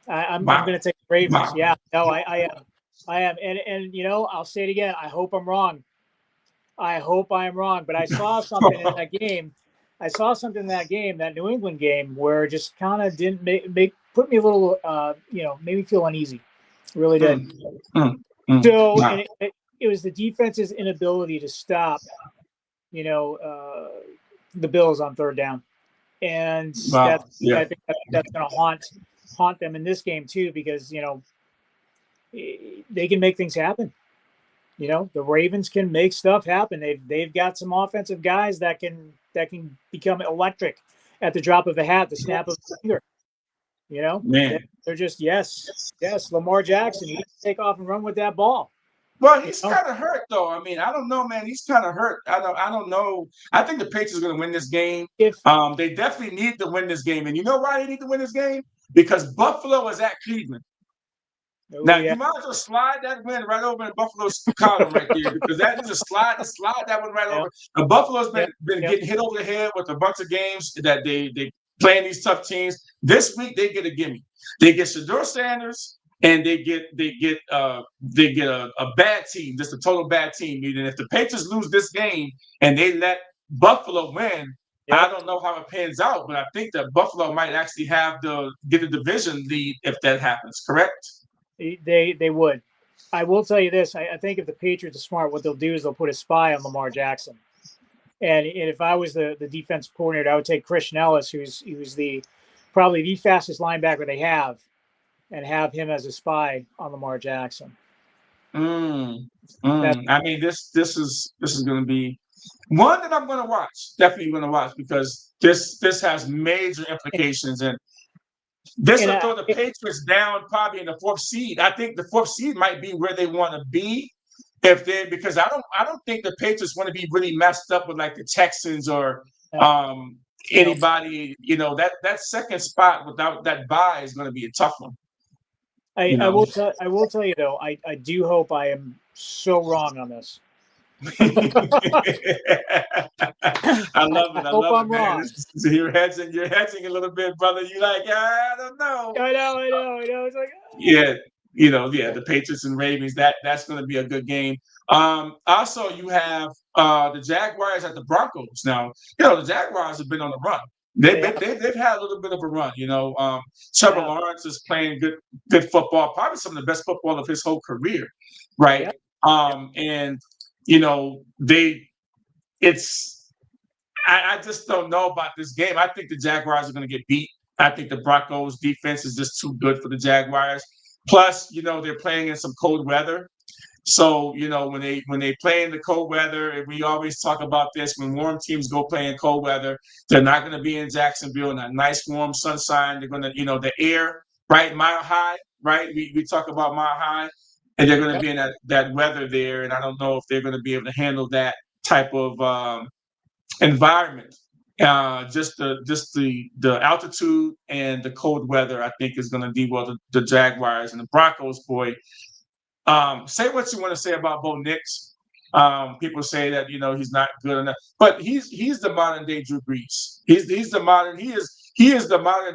I'm Wow. gonna take the Ravens. Wow. Yeah, no, I am, and I'll say it again. I hope I'm wrong. But I saw something in that game. That New England game, where it just kind of didn't put me a little, made me feel uneasy. Really did. So, wow. and it was the defense's inability to stop, the Bills on third down, and Wow. I think that's going to haunt them in this game too, because they can make things happen. The Ravens can make stuff happen. They've got some offensive guys that can become electric at the drop of a hat, the snap of a finger. Man. They're just yes. Lamar Jackson, he can take off and run with that ball. Well, he's kind of hurt though. I mean, I don't know, man. He's kind of hurt. I don't know. I think the Patriots are going to win this game. They definitely need to win this game, and you know why they need to win this game? Because Buffalo is at Cleveland. Now you might as well slide that win right over in Buffalo's column right there, because that is a slide that one right over. The Buffalo's been getting hit over the head with a bunch of games that they playing these tough teams. This week they get a gimme. They get Shedeur Sanders, and they get a bad team, just a total bad team. And if the Patriots lose this game and they let Buffalo win, I don't know how it pans out, but I think that Buffalo might actually get a division lead if that happens. Correct? They would. I will tell you this. I think if the Patriots are smart, what they'll do is they'll put a spy on Lamar Jackson. And if I was the defensive coordinator, I would take Christian Ellis, who's probably the fastest linebacker they have, and have him as a spy on Lamar Jackson. I mean, this is going to be one that I'm going to watch. Definitely going to watch, because this has major implications, and this will throw the Patriots down probably in the 4th seed. I think the 4th seed might be where they want to be, because I don't think the Patriots want to be really messed up with like the Texans or anybody. That second spot without that bye is going to be a tough one. I will tell you though, I do hope I am so wrong on this. I love it. I I hope love it, I'm man. wrong. You're hedging a little bit, brother. You like, I don't know. I know. It's like, Yeah, yeah, the Patriots and Ravens. That's going to be a good game. Also, you have the Jaguars at the Broncos. Now, the Jaguars have been on the run. They've had a little bit of a run. Trevor yeah, Lawrence is playing good football, probably some of the best football of his whole career, right? yeah, yeah. And they it's I just don't know about this game. I think the Jaguars are going to get beat. I think the Broncos defense is just too good for the Jaguars. Plus, they're playing in some cold weather. So, when they play in the cold weather, and we always talk about this, when warm teams go play in cold weather, they're not going to be in Jacksonville in that nice warm sunshine. They're going to, the air, right, mile high, right? We talk about mile high, and they're going to Yep. be in that weather there. And I don't know if they're going to be able to handle that type of environment. Just the altitude and the cold weather, I think, is going to do well the Jaguars and the Broncos. Boy, say what you want to say about Bo Nix. People say that he's not good enough, but he's the modern day Drew Brees. He is the modern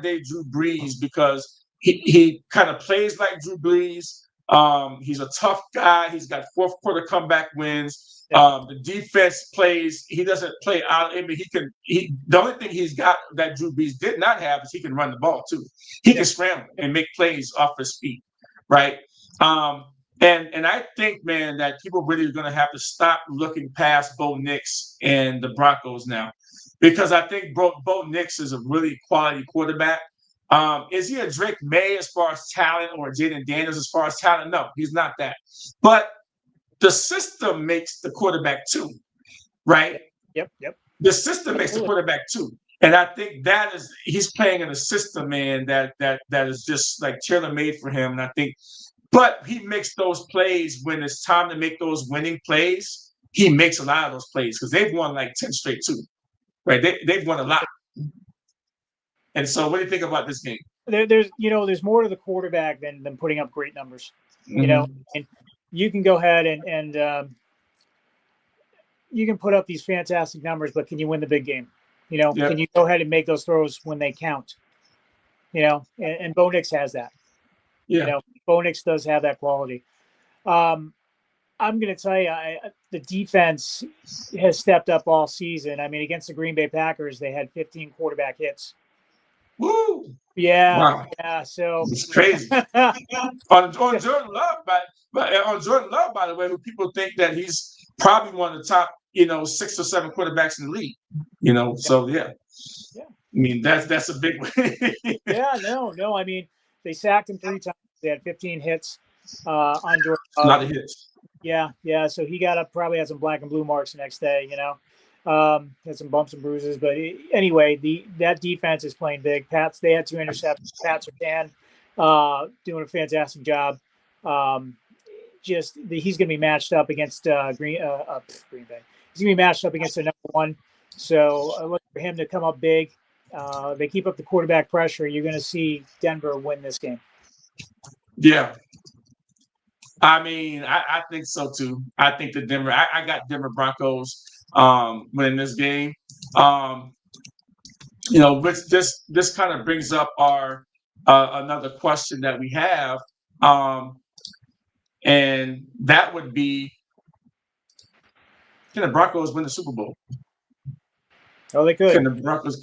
day Drew Brees because he kind of plays like Drew Brees. He's a tough guy. He's got fourth quarter comeback wins. Yep. The defense plays. He doesn't play out. I mean, he can. The only thing he's got that Drew Brees did not have is he can run the ball too. He can scramble and make plays off his feet, right? And I think, man, that people really are going to have to stop looking past Bo Nix and the Broncos now, because I think Bo Nix is a really quality quarterback. Is he a Drake May as far as talent or Jaden Daniels as far as talent? No, he's not that. But the system makes the quarterback too, right? Yep. The system makes the quarterback too. And I think he's playing in a system, man, that is just like tailor made for him. And I think, but he makes those plays when it's time to make those winning plays. He makes a lot of those plays because they've won like 10 straight too, right? They've won a lot. And so, what do you think about this game? There's more to the quarterback than putting up great numbers. Mm-hmm. And you can go ahead and you can put up these fantastic numbers, but can you win the big game? Can you go ahead and make those throws when they count? And Bo Nix has that. Yeah. Bo Nix does have that quality. I'm going to tell you, the defense has stepped up all season. I mean, against the Green Bay Packers, they had 15 quarterback hits. Woo! Yeah. Wow. Yeah. So it's crazy. on Jordan Love, on Jordan Love, by the way, who people think that he's probably one of the top, 6 or 7 quarterbacks in the league. So yeah. I mean, that's a big one. Yeah, no. I mean, they sacked him 3 times. They had 15 hits on Jordan Love. A lot of hits. Yeah. So he probably had some black and blue marks the next day. Had some bumps and bruises, but anyway, that defense is playing big. They had 2 interceptions. Pat Surtain doing a fantastic job. He's going to be matched up against Green Bay. He's going to be matched up against the number 1. So I look for him to come up big. They keep up the quarterback pressure. You're going to see Denver win this game. Yeah. I mean, I think so too. I think that Denver. I got Denver Broncos winning this game. Which this kind of brings up our another question that we have, and that would be, can the Broncos win the Super Bowl? Oh, they could. Can the Broncos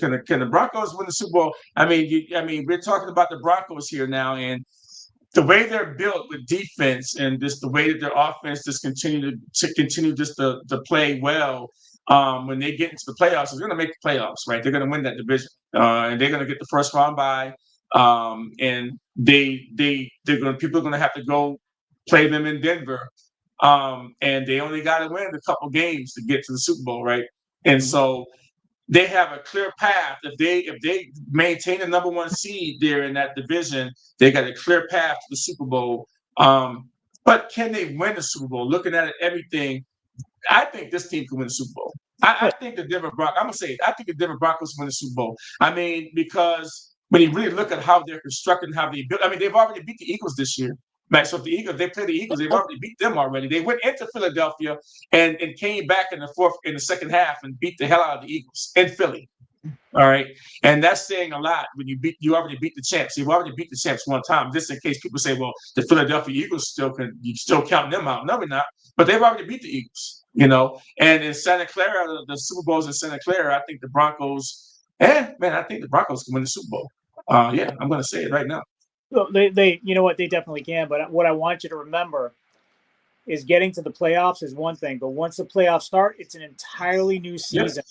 win the Super Bowl? I mean, we're talking about the Broncos here now, and the way they're built with defense and just the way that their offense just continue to play well. When they get into the playoffs, they're going to make the playoffs, right? They're going to win that division, and they're going to get the first round bye. And people are going to have to go play them in Denver, and they only got to win a couple games to get to the Super Bowl, right? And so they have a clear path. If they maintain the number 1 seed there in that division, they got a clear path to the Super Bowl. But can they win the Super Bowl? Looking at it, everything, I think this team can win the Super Bowl. I think the Denver Broncos. I'm gonna say it. I think the Denver Broncos win the Super Bowl. I mean, because when you really look at how they're constructed and how they built, I mean, they've already beat the Eagles this year. Right. So if the Eagles, they play the Eagles, they've already beat them already. They went into Philadelphia and came back in the second half and beat the hell out of the Eagles in Philly. All right. And that's saying a lot when you already beat the champs. You've already beat the champs one time. Just in case people say, well, the Philadelphia Eagles you still count them out. No, we're not. But they've already beat the Eagles, And in Santa Clara, the Super Bowls in Santa Clara, I think the Broncos, I think the Broncos can win the Super Bowl. Yeah, I'm gonna say it right now. Well, they you know what, they definitely can. But what I want you to remember is getting to the playoffs is one thing, but once the playoffs start, it's an entirely new season.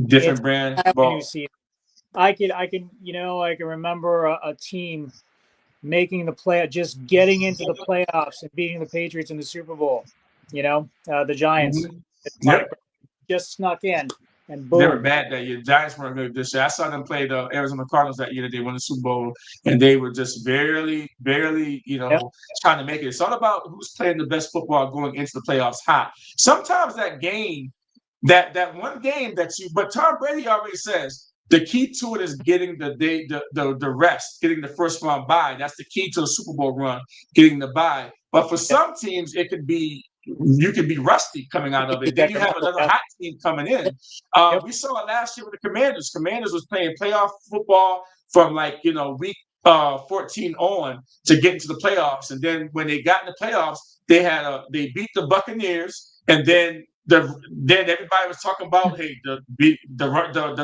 Different brand ball. New season. I can remember a team making the play, just getting into the playoffs and beating the Patriots in the Super Bowl. The Giants. Yep. Just snuck in. And boom. They were bad that year. Giants weren't good this year. I saw them play the Arizona Cardinals that year that they won the Super Bowl, and they were just barely, trying to make it. It's all about who's playing the best football going into the playoffs hot. Sometimes that game, that one game but Tom Brady always says the key to it is getting the rest, getting the first round bye. That's the key to the Super Bowl run, getting the bye. But for some teams, it could be. You could be rusty coming out of it. Then you have another hot team coming in. We saw it last year with the Commanders. Commanders was playing playoff football from week 14 on to get into the playoffs. And then when they got in the playoffs, they beat the Buccaneers, and then everybody was talking about the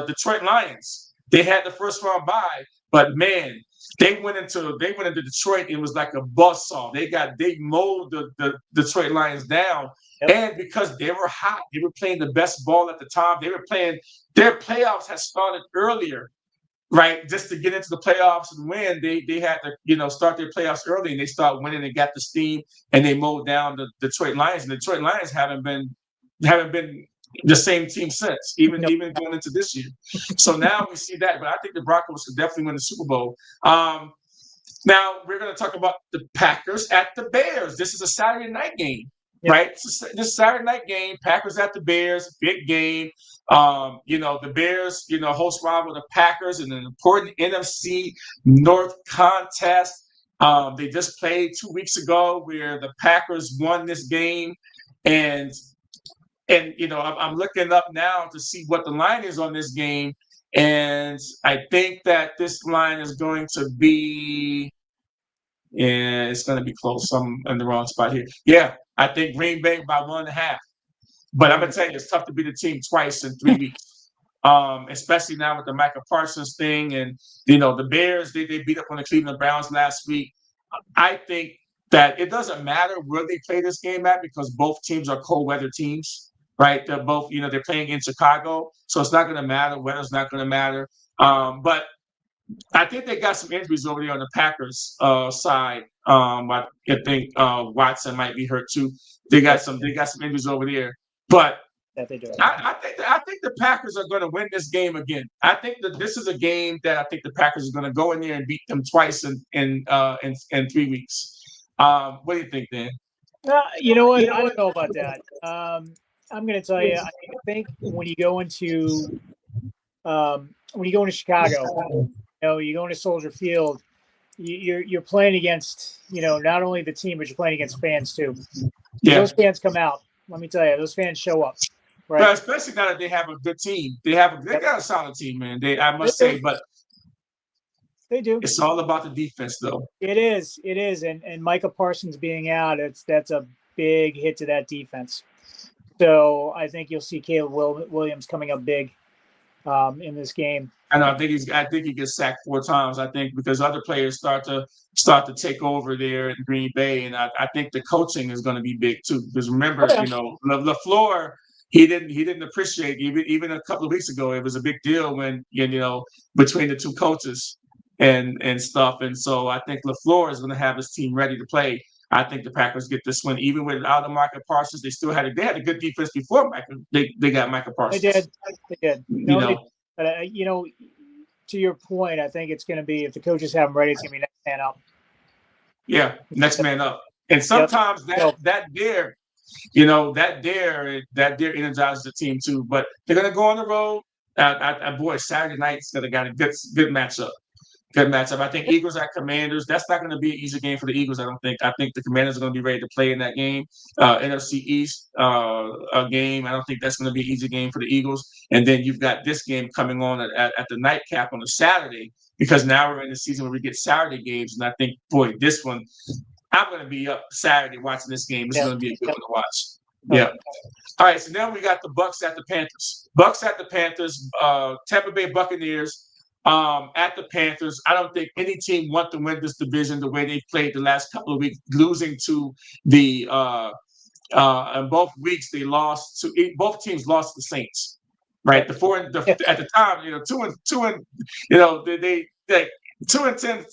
Detroit Lions. They had the first round bye, but man. They went into Detroit. It was like a buzzsaw. They mowed the Detroit Lions down, and because they were hot, they were playing the best ball at the time. They were playing. Their playoffs had started earlier, right? Just to get into the playoffs and win, they had to start their playoffs early, and they start winning and got the steam, and they mowed down the Detroit Lions. And the Detroit Lions haven't been the same team since, even going into this year. So now we see that, but I think the Broncos could definitely win the Super Bowl. Now we're going to talk about the Packers at the Bears. This is a Saturday night game, right? This Saturday night game, Packers at the Bears, big game. The Bears, host rival the Packers in an important NFC North contest. They just played 2 weeks ago where the Packers won this game, and I'm looking up now to see what the line is on this game, and I think that this line is going to be, it's going to be close. I'm in the wrong spot here. Yeah, I think Green Bay by 1.5. But I'm going to tell you, it's tough to beat a team twice in 3 weeks, especially now with the Micah Parsons thing. And, the Bears, they beat up on the Cleveland Browns last week. I think that it doesn't matter where they play this game at because both teams are cold weather teams. Right, they're both, they're playing in Chicago, so it's not going to matter. Weather's not going to matter. But I think they got some injuries over there on the Packers side. I think Watson might be hurt too. They got some injuries over there. But they do. I think the Packers are going to win this game again. I think that this is a game that I think the Packers are going to go in there and beat them twice in 3 weeks. What do you think, Dan? You know what? I don't know about that. I'm going to tell you. I think when you go into Chicago, you go into Soldier Field, you're playing against not only the team, but you're playing against fans too. Yeah. Those fans come out. Let me tell you, those fans show up. Right. But especially now that they have a good team, they got a solid team, man. I must say, but they do. It's all about the defense, though. It is, and Micah Parsons being out, that's a big hit to that defense. So I think you'll see Caleb Williams coming up big in this game. And I think he gets sacked 4 times. I think because other players start to take over there in Green Bay, and I think the coaching is going to be big too. Because remember, LaFleur, he didn't appreciate even a couple of weeks ago. It was a big deal when between the two coaches and stuff. And so I think LaFleur is going to have his team ready to play. I think the Packers get this one, even without Micah Parsons. They still had a good defense before they got Micah Parsons. They did. To your point, I think it's going to be, if the coaches have them ready, it's going to be next man up. Yeah, next man up. And sometimes that dare energizes the team too. But they're going to go on the road. Boy, Saturday night's going to got a good matchup. Good matchup. I think Eagles at Commanders. That's not going to be an easy game for the Eagles. I don't think. I think the Commanders are going to be ready to play in that game. NFC East a game. I don't think that's going to be an easy game for the Eagles. And then you've got this game coming on at the nightcap on a Saturday, because now we're in the season where we get Saturday games. And I think, boy, this one, I'm going to be up Saturday watching this game. This is going to be a good one to watch. Yeah. All right. So now we got the Bucks at the Panthers. Bucks at the Panthers. Tampa Bay Buccaneers. At the Panthers. I don't think any team want to win this division the way they played the last couple of weeks, losing to the in both weeks they lost to both teams lost to the Saints. Right. At the time, 2-2, they 2-10,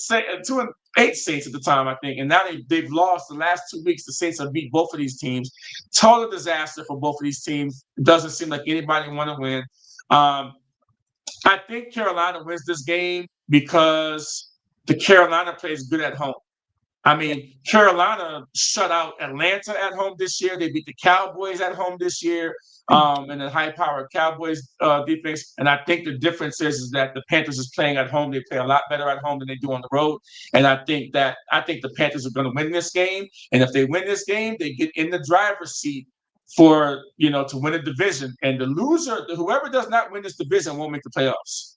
2-8 Saints at the time, I think, and now they've lost the last 2 weeks. The Saints have beat both of these teams. Total disaster for both of these teams. It doesn't seem like anybody want to win. I think Carolina wins this game because the Carolina plays good at home. I mean, Carolina shut out Atlanta at home this year. They beat the Cowboys at home this year, and the high-powered Cowboys defense. And I think the difference is that the Panthers is playing at home. They play a lot better at home than they do on the road. And I think the Panthers are going to win this game. And if they win this game, they get in the driver's seat for to win a division. And the loser, whoever does not win this division, won't make the playoffs.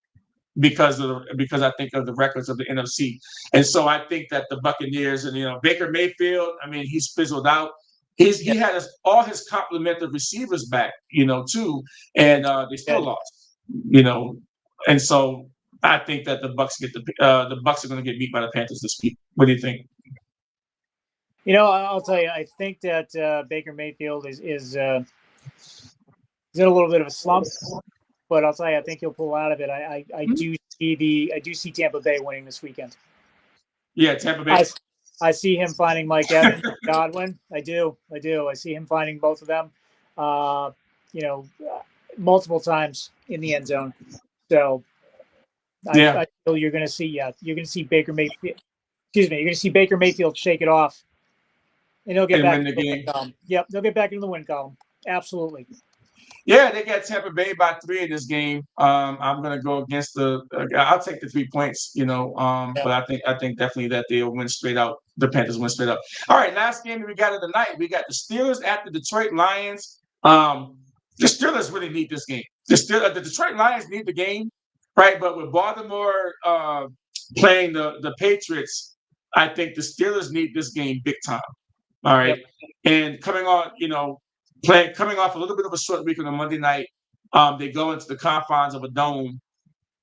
Because I think of the records of the NFC. And so I think that the Buccaneers and Baker Mayfield, I mean, he's fizzled out. He had all his complementary receivers back, too, and they still lost, And so I think that the Bucks are going to get beat by the Panthers this week. What do you think? I'll tell you, I think that Baker Mayfield is in a little bit of a slump. But I'll tell you, I think he'll pull out of it. I do see Tampa Bay winning this weekend. Yeah, Tampa Bay. I see him finding Mike Evans, Godwin. I do. I see him finding both of them, multiple times in the end zone. So I feel you're going to see Baker Mayfield. Excuse me, you're going to see Baker Mayfield shake it off, and he'll get back into the win column. Yep, they'll get back into the win column. Absolutely. Yeah, they got Tampa Bay by 3 in this game. I'm going to go against I'll take the 3 points, but I think definitely that they'll win straight out. The Panthers win straight up. All right, last game that we got of the night, we got the Steelers at the Detroit Lions. The Steelers really need this game. The Detroit Lions need the game, right? But with Baltimore playing the Patriots, I think the Steelers need this game big time. All right, and coming off a little bit of a short week on a Monday night, they go into the confines of a dome.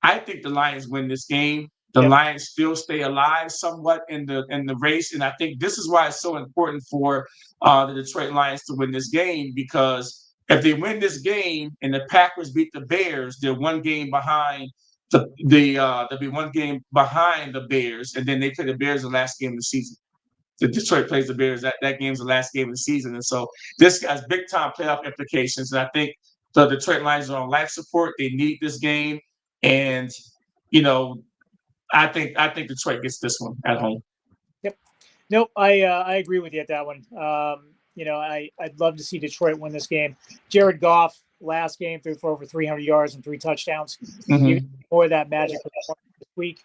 I think the Lions win this game. The Lions still stay alive somewhat in the race, and I think this is why it's so important for the Detroit Lions to win this game, because if they win this game and the Packers beat the Bears, they're one game behind they'll be one game behind the Bears, and then they play the Bears the last game of the season. The Detroit plays the Bears. That game's the last game of the season. And so this has big-time playoff implications. And I think the Detroit Lions are on life support. They need this game. And, I think Detroit gets this one at home. Yep. Nope, I agree with you at that one. I'd love to see Detroit win this game. Jared Goff, last game, threw for over 300 yards and 3 touchdowns. Mm-hmm. You can more of that magic this week.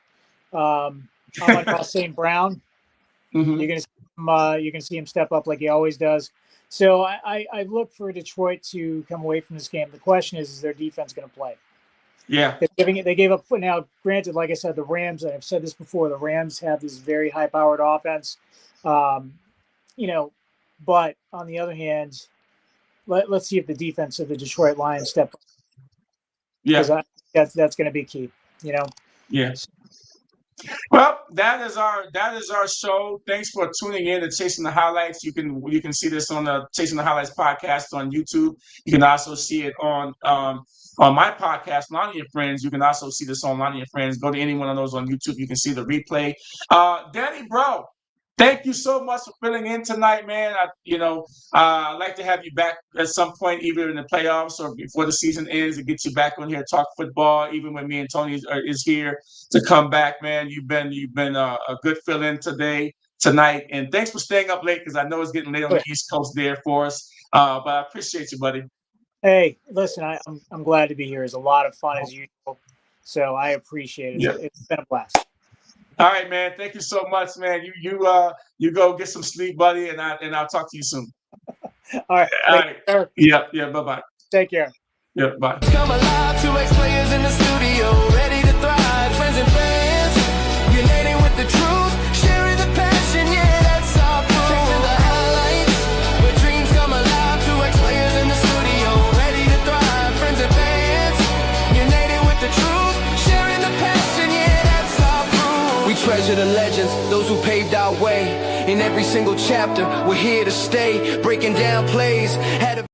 I'm on St. Brown. Mm-hmm. You're gonna see him step up like he always does. So I look for Detroit to come away from this game. The question is their defense going to play? Yeah, they gave up. Now, granted, like I said, the Rams. I've said this before. The Rams have this very high-powered offense. But on the other hand, let's see if the defense of the Detroit Lions step up. Yeah, that's going to be key. Yeah. Well, that is our show. Thanks for tuning in to Chasing the Highlights. You can see this on the Chasing the Highlights podcast on YouTube. You can also see it on my podcast, Lonnie and Friends. You can also see this on Lonnie and Friends. Go to any one of those on YouTube. You can see the replay. Danny Breault, thank you so much for filling in tonight, man. I'd like to have you back at some point, either in the playoffs or before the season ends, to get you back on here to talk football. Even when me and Tony is here to come back, man. You've been a good fill-in tonight, and thanks for staying up late, because I know it's getting late on the East Coast there for us. But I appreciate you, buddy. Hey, listen, I'm glad to be here. It's a lot of fun as usual, so I appreciate it. Yeah. It's been a blast. All right, man. Thank you so much, man. You go get some sleep, buddy, and I'll talk to you soon. All right. All Thank right. you, sir. Yeah. Bye-bye. Take care. Yeah, bye. Come alive, two ex-players in the studio, ready to thrive, friends and fans, uniting with the truth, sharing the passion, yeah, that's our proof. Chasing the highlights, where dreams come alive, two ex-players in the studio, ready to thrive, friends and fans, united with the truth, sharing the passion, yeah, that's our proof. We treasure the legends, those who paved our way, in every single chapter, we're here to stay, breaking down plays, had a